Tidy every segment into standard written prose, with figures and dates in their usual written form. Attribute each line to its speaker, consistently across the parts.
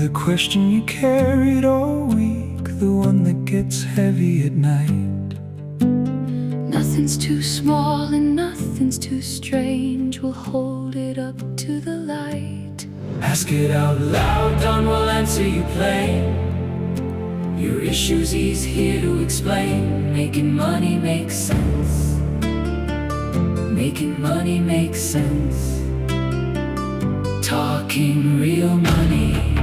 Speaker 1: the question you carried all week, the one that gets heavy at night.
Speaker 2: Nothing's too small and nothing's too strange. We'll hold it up to the light.
Speaker 1: Ask it out loud, Don will answer you plain. Your issues he's here to explain. Making money makes sense. Making money makes sense. Talking real money.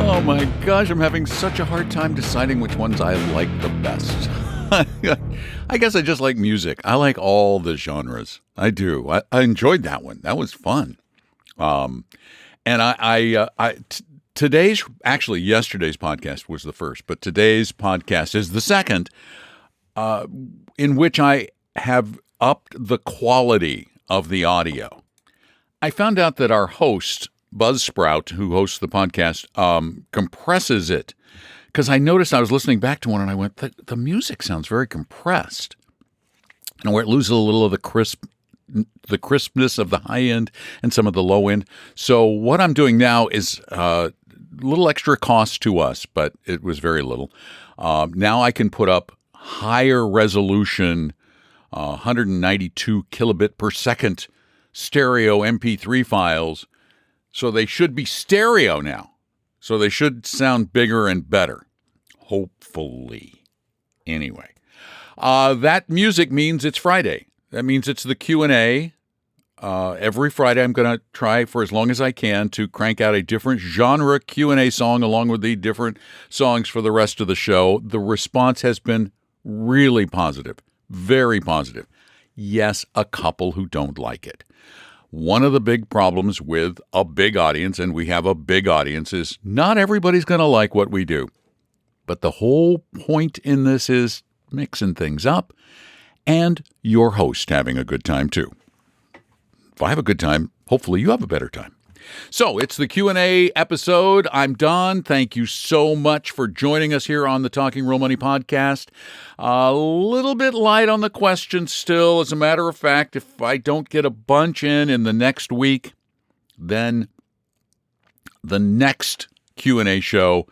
Speaker 3: Oh my gosh, I'm having such a hard time deciding which ones I like the best. I guess I just like music. I like all the genres. I do. I enjoyed that one. That was fun. Today's, actually yesterday's podcast was the first, but today's podcast is the second, in which I have upped the quality of the audio. I found out that our host, Buzzsprout, who hosts the podcast, compresses it. Because I noticed I was listening back to one and I went, the music sounds very compressed. And where it loses a little of the crispness of the high end and some of the low end. So what I'm doing now is a little extra cost to us, but it was very little. Now I can put up higher resolution, 192 kilobit per second stereo MP3 files. So they should be stereo now. So they should sound bigger and better. Hopefully. Anyway. That music means it's Friday. That means it's the Q&A. Every Friday I'm going to try for as long as I can to crank out a different genre Q&A song along with the different songs for the rest of the show. The response has been really positive. Very positive. Yes, a couple who don't like it. One of the big problems with a big audience, and we have a big audience, is not everybody's going to like what we do. But the whole point in this is mixing things up and your host having a good time too. If I have a good time, hopefully you have a better time. So it's the Q&A episode. I'm Don. Thank you so much for joining us here on the Talking Real Money podcast. A little bit light on the questions still. As a matter of fact, if I don't get a bunch in the next week, then the next Q&A show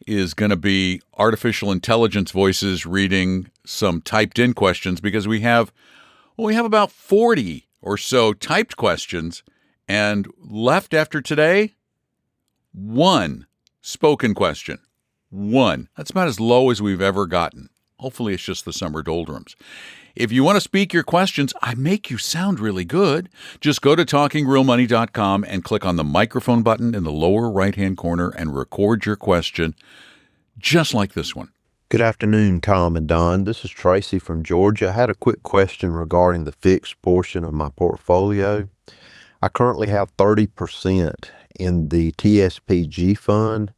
Speaker 3: is going to be artificial intelligence voices reading some typed in questions because we have about 40 or so typed questions. And left after today, one spoken question. One. That's about as low as we've ever gotten. Hopefully it's just the summer doldrums. If you want to speak your questions, I make you sound really good. Just go to talkingrealmoney.com and click on the microphone button in the lower right-hand corner and record your question just like this one.
Speaker 4: Good afternoon, Tom and Don. This is Tracy from Georgia. I had a quick question regarding the fixed portion of my portfolio. I currently have 30% in the TSP G Fund.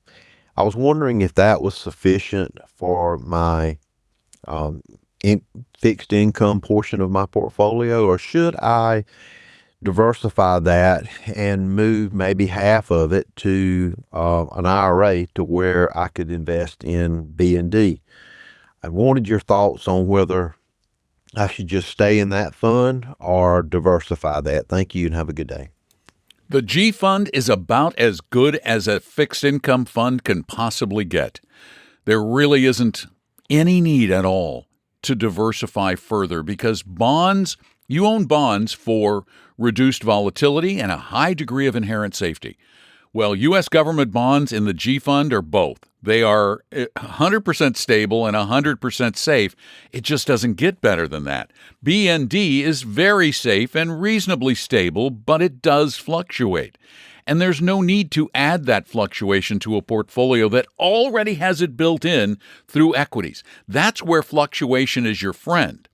Speaker 4: I was wondering if that was sufficient for my fixed income portion of my portfolio, or should I diversify that and move maybe half of it to an IRA to where I could invest in B&D? I wanted your thoughts on whether I should just stay in that fund or diversify that. Thank you and have a good day.
Speaker 3: The G Fund is about as good as a fixed income fund can possibly get. There really isn't any need at all to diversify further because bonds, you own bonds for reduced volatility and a high degree of inherent safety. Well, U.S. government bonds in the G Fund are both. They are 100% stable and 100% safe. It just doesn't get better than that. B&D is very safe and reasonably stable, but it does fluctuate. And there's no need to add that fluctuation to a portfolio that already has it built in through equities. That's where fluctuation is your friend.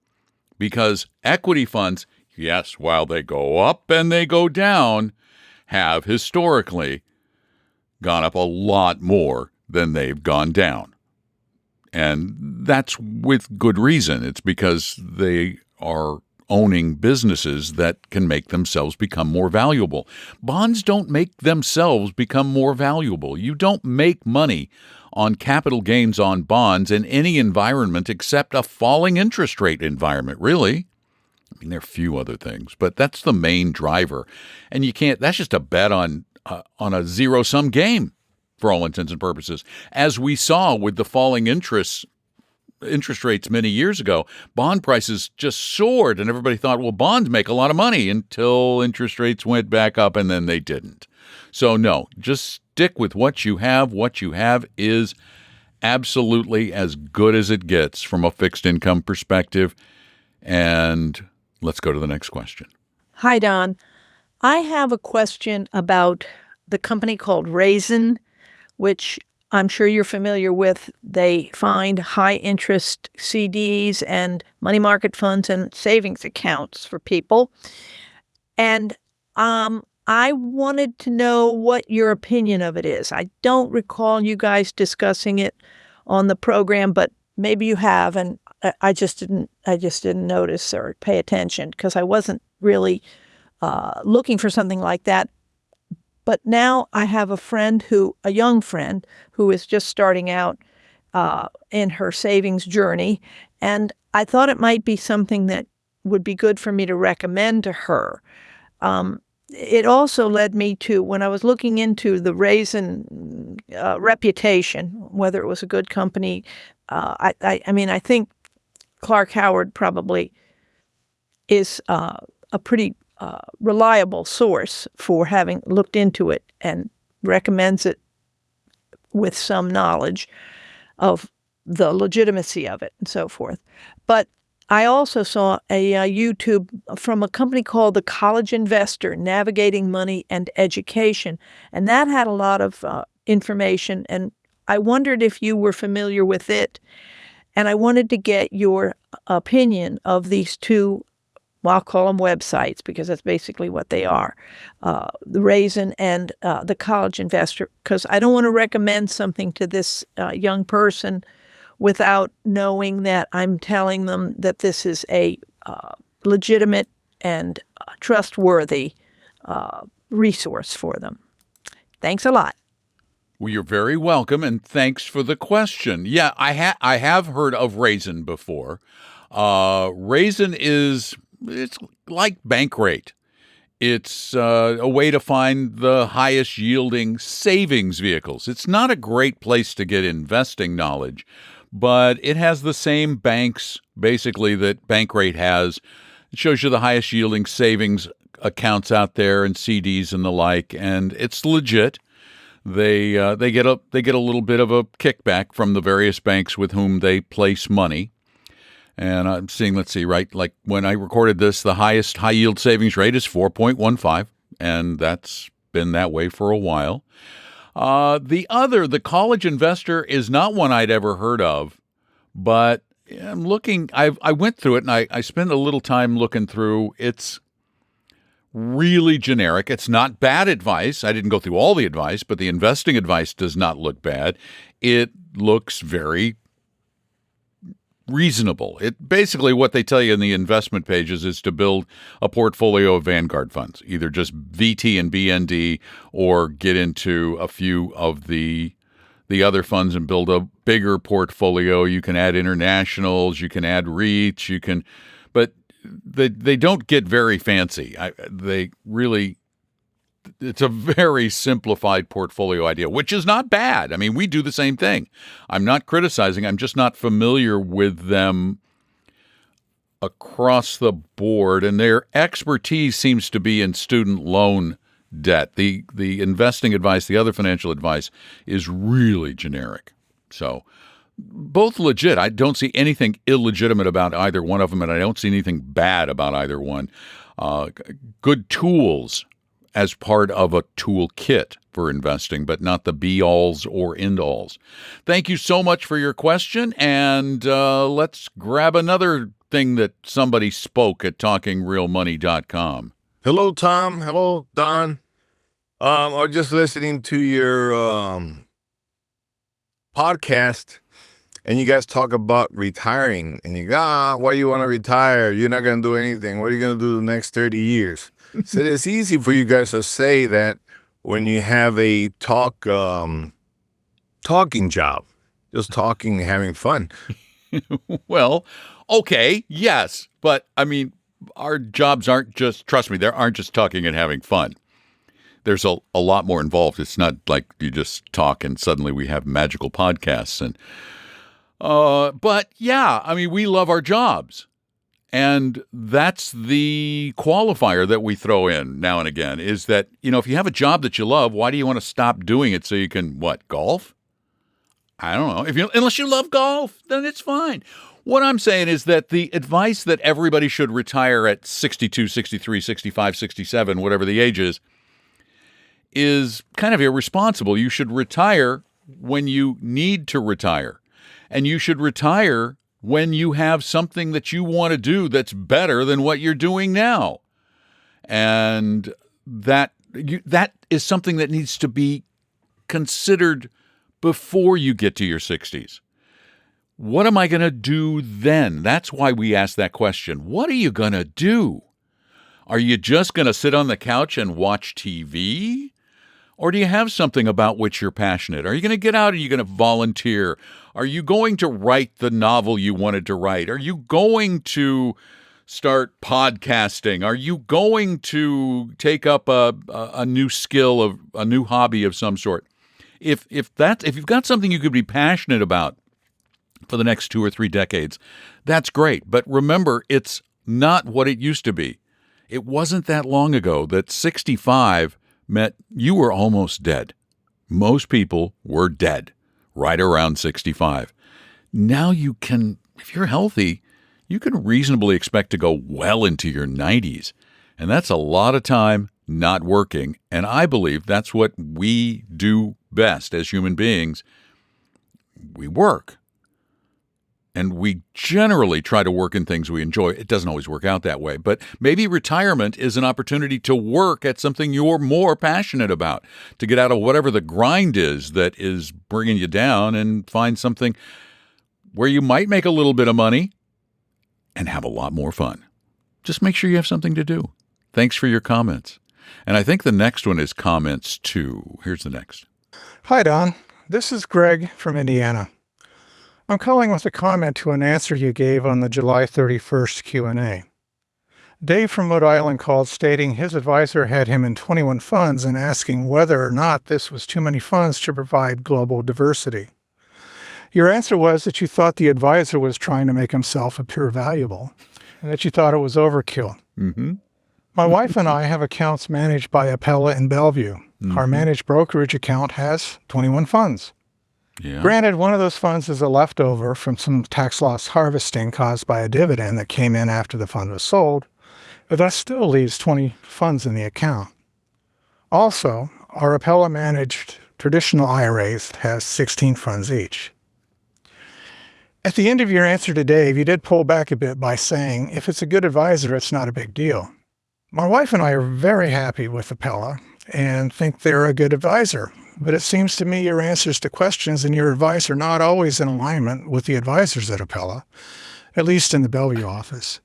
Speaker 3: Because equity funds, yes, while they go up and they go down, have historically gone up a lot more than they've gone down. And that's with good reason. It's because they are owning businesses that can make themselves become more valuable. Bonds don't make themselves become more valuable. You don't make money on capital gains on bonds in any environment except a falling interest rate environment, really. I mean, there are a few other things, but that's the main driver. And you can't, that's just a bet on on a zero-sum game for all intents and purposes. As we saw with the falling interest rates many years ago, bond prices just soared, and everybody thought, well, bonds make a lot of money until interest rates went back up, and then they didn't. So no, just stick with what you have. What you have is absolutely as good as it gets from a fixed income perspective. And let's go to the next question.
Speaker 5: Hi, Don. I have a question about the company called Raisin, which I'm sure you're familiar with. They find high interest CDs and money market funds and savings accounts for people. And I wanted to know what your opinion of it is. I don't recall you guys discussing it on the program, but maybe you have, and I just didn't notice or pay attention because I wasn't really looking for something like that. But now I have a young friend who is just starting out in her savings journey, and I thought it might be something that would be good for me to recommend to her. It also led me to, when I was looking into the Raisin reputation, whether it was a good company, I think Clark Howard probably is a pretty reliable source for having looked into it and recommends it with some knowledge of the legitimacy of it and so forth. But I also saw a YouTube from a company called The College Investor, Navigating Money and Education, and that had a lot of information, and I wondered if you were familiar with it, and I wanted to get your opinion of these two, well, I'll call them websites because that's basically what they are, the Raisin and The College Investor, because I don't want to recommend something to this young person without knowing that I'm telling them that this is a legitimate and trustworthy resource for them. Thanks a lot.
Speaker 3: Well, you're very welcome, and thanks for the question. Yeah, I have heard of Raisin before. Raisin it's like Bankrate. It's a way to find the highest yielding savings vehicles. It's not a great place to get investing knowledge, but it has the same banks, basically, that Bankrate has. It shows you the highest yielding savings accounts out there and CDs and the like, and it's legit. They get a little bit of a kickback from the various banks with whom they place money. And I'm seeing, right, like when I recorded this, the highest high yield savings rate is 4.15, and that's been that way for a while. The College Investor is not one I'd ever heard of, but I'm looking, I went through it and I spent a little time looking through. It's really generic. It's not bad advice. I didn't go through all the advice, but the investing advice does not look bad. It looks very reasonable. It basically, what they tell you in the investment pages is to build a portfolio of Vanguard funds, either just VT and BND, or get into a few of the other funds and build a bigger portfolio. You can add internationals, you can add REITs, but they don't get very fancy. It's a very simplified portfolio idea, which is not bad. I mean, we do the same thing. I'm not criticizing. I'm just not familiar with them across the board, and their expertise seems to be in student loan debt. The investing advice, the other financial advice, is really generic. So both legit. I don't see anything illegitimate about either one of them, and I don't see anything bad about either one. Good tools as part of a toolkit for investing, but not the be-alls or end-alls. Thank you so much for your question, and let's grab another thing that somebody spoke at talkingrealmoney.com.
Speaker 6: Hello, Tom. Hello, Don. I was just listening to your podcast, and you guys talk about retiring, and you go, why you want to retire? You're not going to do anything. What are you going to do the next 30 years? So it's easy for you guys to say that when you have a talking job, just talking, having fun.
Speaker 3: Well, okay, yes. But, I mean, our jobs aren't just, trust me, they aren't just talking and having fun. there's a lot more involved. It's not like you just talk and suddenly we have magical podcasts. And but yeah, I mean, we love our jobs. And that's the qualifier that we throw in now and again, is that, if you have a job that you love, why do you want to stop doing it so you can, golf? I don't know. Unless you love golf, then it's fine. What I'm saying is that the advice that everybody should retire at 62, 63, 65, 67, whatever the age is kind of irresponsible. You should retire when you need to retire. And you should retire when you have something that you want to do that's better than what you're doing now. And that is something that needs to be considered before you get to your 60s. What am I going to do then? That's why we ask that question. What are you going to do? Are you just going to sit on the couch and watch TV? Or do you have something about which you're passionate? Are you going to get out? Are you going to volunteer? Are you going to write the novel you wanted to write? Are you going to start podcasting? Are you going to take up a new skill, a new hobby of some sort? If you've got something you could be passionate about for the next 2 or 3 decades, that's great. But remember, it's not what it used to be. It wasn't that long ago that 65 meant you were almost dead. Most people were dead right around 65. Now you can, if you're healthy, you can reasonably expect to go well into your 90s. And that's a lot of time not working. And I believe that's what we do best as human beings. We work. And we generally try to work in things we enjoy. It doesn't always work out that way. But maybe retirement is an opportunity to work at something you're more passionate about, to get out of whatever the grind is that is bringing you down and find something where you might make a little bit of money and have a lot more fun. Just make sure you have something to do. Thanks for your comments. And I think the next one is comments too. Here's the next.
Speaker 7: Hi, Don. This is Greg from Indiana. I'm calling with a comment to an answer you gave on the July 31st Q&A. Dave from Rhode Island called stating his advisor had him in 21 funds and asking whether or not this was too many funds to provide global diversity. Your answer was that you thought the advisor was trying to make himself appear valuable and that you thought it was overkill.
Speaker 3: Mm-hmm.
Speaker 7: My wife and I have accounts managed by Appella in Bellevue. Mm-hmm. Our managed brokerage account has 21 funds.
Speaker 3: Yeah.
Speaker 7: Granted, one of those funds is a leftover from some tax loss harvesting caused by a dividend that came in after the fund was sold, but that still leaves 20 funds in the account. Also, our Appella managed traditional IRAs has 16 funds each. At the end of your answer to Dave, you did pull back a bit by saying, if it's a good advisor, it's not a big deal. My wife and I are very happy with Appella and think they're a good advisor. But it seems to me your answers to questions and your advice are not always in alignment with the advisors at Appella, at least in the Bellevue office.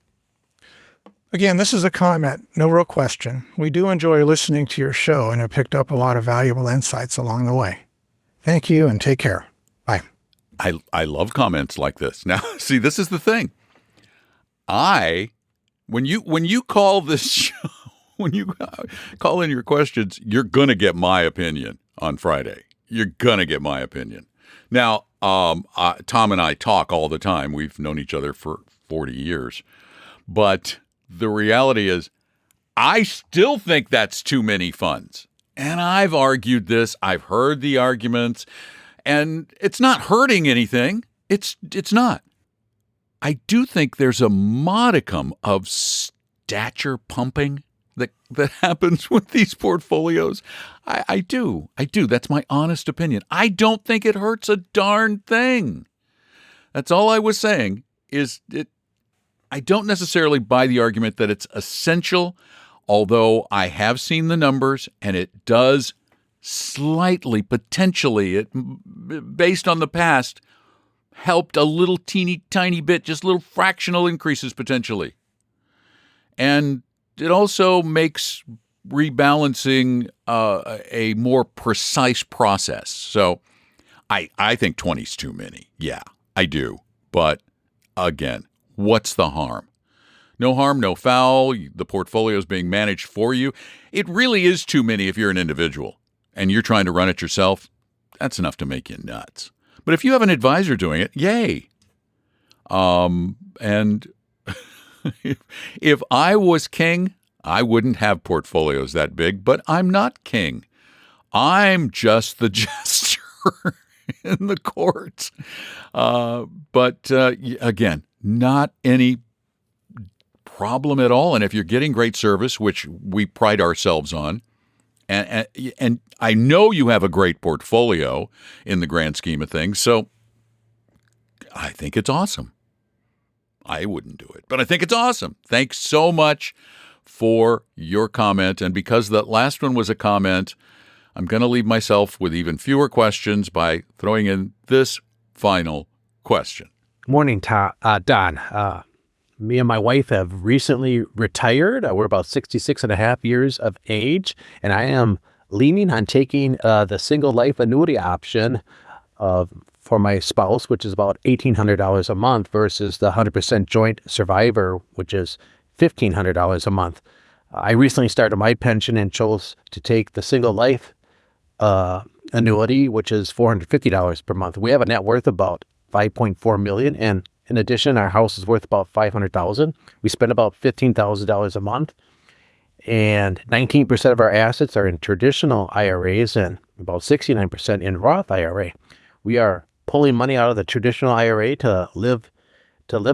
Speaker 7: Again, this is a comment, no real question. We do enjoy listening to your show and have picked up a lot of valuable insights along the way. Thank you and take care. Bye.
Speaker 3: I love comments like this. Now, see, this is the thing. When you call this show, when you call in your questions, you're going to get my opinion on Friday. You're going to get my opinion. Now, Tom and I talk all the time. We've known each other for 40 years. But the reality is, I still think that's too many funds. And I've argued this. I've heard the arguments. And it's not hurting anything. It's not. I do think there's a modicum of stature pumping that happens with these portfolios. I do. That's my honest opinion. I don't think it hurts a darn thing. That's all I was saying is I don't necessarily buy the argument that it's essential, although I have seen the numbers and it does slightly, potentially, based on the past, helped a little teeny tiny bit, just little fractional increases potentially. And it also makes rebalancing a more precise process. So I think 20 is too many. Yeah, I do. But again, what's the harm? No harm, no foul. The portfolio is being managed for you. It really is too many if you're an individual and you're trying to run it yourself. That's enough to make you nuts. But if you have an advisor doing it, yay. And if I was king, I wouldn't have portfolios that big, but I'm not king. I'm just the jester in the court. But again, not any problem at all. And if you're getting great service, which we pride ourselves on, and I know you have a great portfolio in the grand scheme of things, so I think it's awesome. I wouldn't do it, but I think it's awesome. Thanks so much for your comment. And because that last one was a comment, I'm going to leave myself with even fewer questions by throwing in this final question.
Speaker 8: Morning, Don. Me and my wife have recently retired. We're about 66 and a half years of age, and I am leaning on taking the single life annuity option for my spouse, which is about $1,800 a month, versus the 100% joint survivor, which is $1,500 a month. I recently started my pension and chose to take the single life annuity, which is $450 per month. We have a net worth about $5.4 million, and in addition, our house is worth about $500,000. We spend about $15,000 a month, and 19% of our assets are in traditional IRAs and about 69% in Roth IRA. We are pulling money out of the traditional IRA to live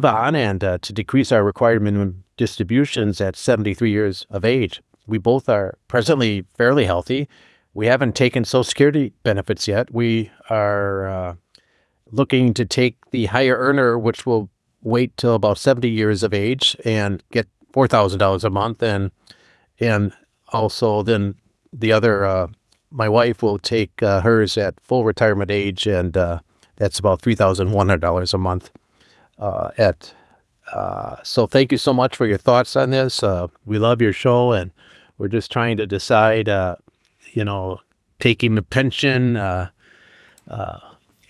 Speaker 8: on and to decrease our required minimum distributions at 73 years of age. We both are presently fairly healthy. We haven't taken Social Security benefits yet. We are looking to take the higher earner, which will wait till about 70 years of age and get $4,000 a month. And also then the other, my wife will take hers at full retirement age, and that's about $3,100 a month. So thank you so much for your thoughts on this. We love your show, and we're just trying to decide, taking the pension,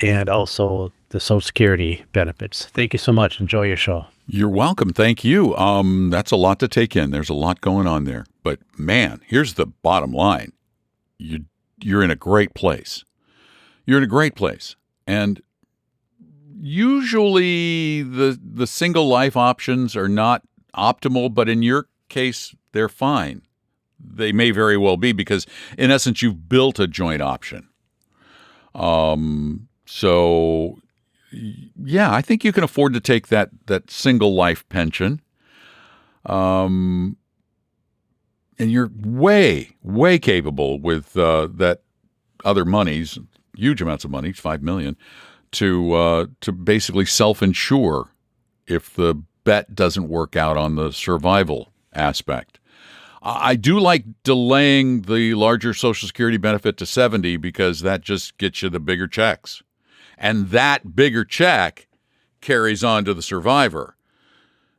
Speaker 8: and also the Social Security benefits. Thank you so much. Enjoy your show.
Speaker 3: You're welcome. Thank you. That's a lot to take in. There's a lot going on there. But man, here's the bottom line. You're in a great place. You're in a great place. And usually the single life options are not optimal, but in your case, they're fine. They may very well be, because in essence, you've built a joint option. So yeah, I think you can afford to take that single life pension. And you're way, way capable with that other monies, huge amounts of money, $5 million, to basically self-insure if the bet doesn't work out on the survival aspect. I do like delaying the larger Social Security benefit to 70, because that just gets you the bigger checks. And that bigger check carries on to the survivor.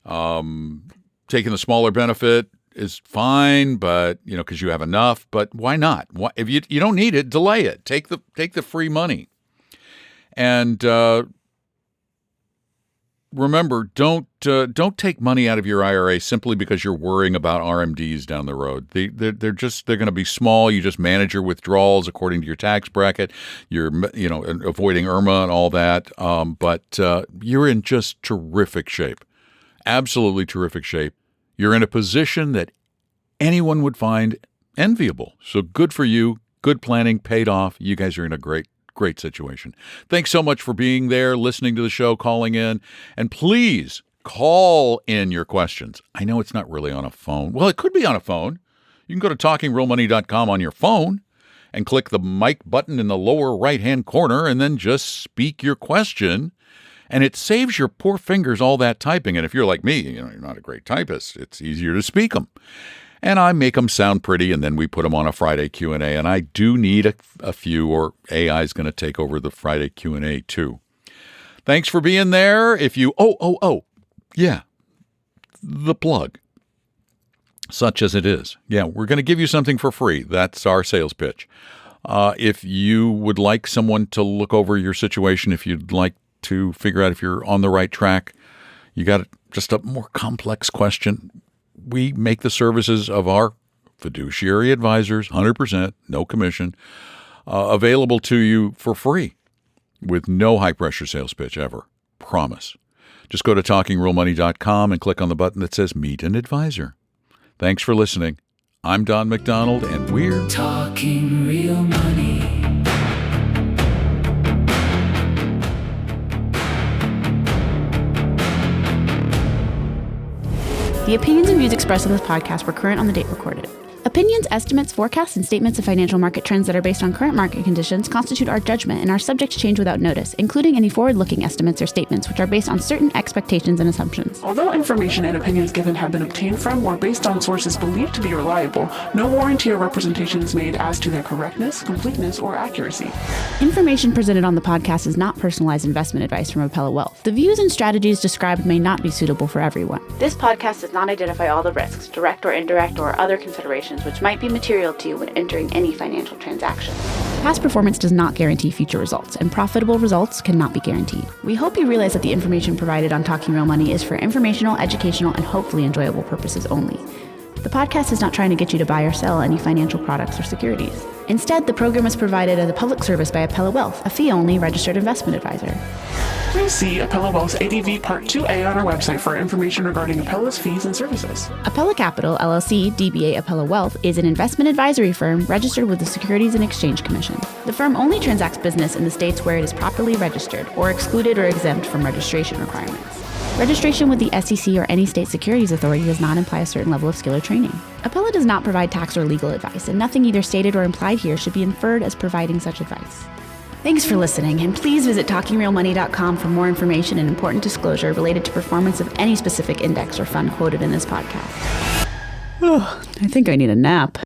Speaker 3: Taking the smaller benefit is fine, but because you have enough. But why not? If you don't need it, delay it. Take the free money. And remember, don't take money out of your IRA simply because you're worrying about RMDs down the road. They're going to be small. You just manage your withdrawals according to your tax bracket. You're avoiding IRMA and all that. But you're in just terrific shape, absolutely terrific shape. You're in a position that anyone would find enviable. So good for you. Good planning, paid off. You guys are in a great situation. Thanks so much for being there, listening to the show, calling in. And please call in your questions. I know it's not really on a phone. Well, it could be on a phone. You can go to talkingrealmoney.com on your phone and click the mic button in the lower right-hand corner and then just speak your question. And it saves your poor fingers all that typing. And if you're like me, you're not a great typist, it's easier to speak them. And I make them sound pretty, and then we put them on a Friday Q&A. And I do need a few, or AI is going to take over the Friday Q&A too. Thanks for being there. If you, yeah, the plug, such as it is. Yeah, we're going to give you something for free. That's our sales pitch. If you would like someone to look over your situation, if you'd like to figure out if you're on the right track, You got just a more complex question. We make the services of our fiduciary advisors, 100%, no commission, available to you for free with no high-pressure sales pitch ever. Promise. Just go to talkingrealmoney.com and click on the button that says Meet an Advisor. Thanks for listening. I'm Don McDonald, and we're
Speaker 1: Talking Real Money.
Speaker 9: The opinions and views expressed on this podcast were current on the date recorded. Opinions, estimates, forecasts, and statements of financial market trends that are based on current market conditions constitute our judgment and are subject to change without notice, including any forward-looking estimates or statements which are based on certain expectations and assumptions.
Speaker 10: Although information and opinions given have been obtained from or based on sources believed to be reliable, no warranty or representation is made as to their correctness, completeness, or accuracy.
Speaker 9: Information presented on the podcast is not personalized investment advice from Appella Wealth. The views and strategies described may not be suitable for everyone. This podcast does not identify all the risks, direct or indirect, or other considerations which might be material to you when entering any financial transaction. Past performance does not guarantee future results, and profitable results cannot be guaranteed. We hope you realize that the information provided on Talking Real Money is for informational, educational, and hopefully enjoyable purposes only. The podcast is not trying to get you to buy or sell any financial products or securities. Instead, the program is provided as a public service by Appella Wealth, a fee-only registered investment advisor.
Speaker 10: Please see Appella Wealth's ADV Part 2A on our website for information regarding Appella's fees and services.
Speaker 9: Appella Capital, LLC, DBA Appella Wealth, is an investment advisory firm registered with the Securities and Exchange Commission. The firm only transacts business in the states where it is properly registered or excluded or exempt from registration requirements. Registration with the SEC or any state securities authority does not imply a certain level of skill or training. Appella does not provide tax or legal advice, and nothing either stated or implied here should be inferred as providing such advice. Thanks for listening, and please visit TalkingRealMoney.com for more information and important disclosure related to performance of any specific index or fund quoted in this podcast. I think I need a nap.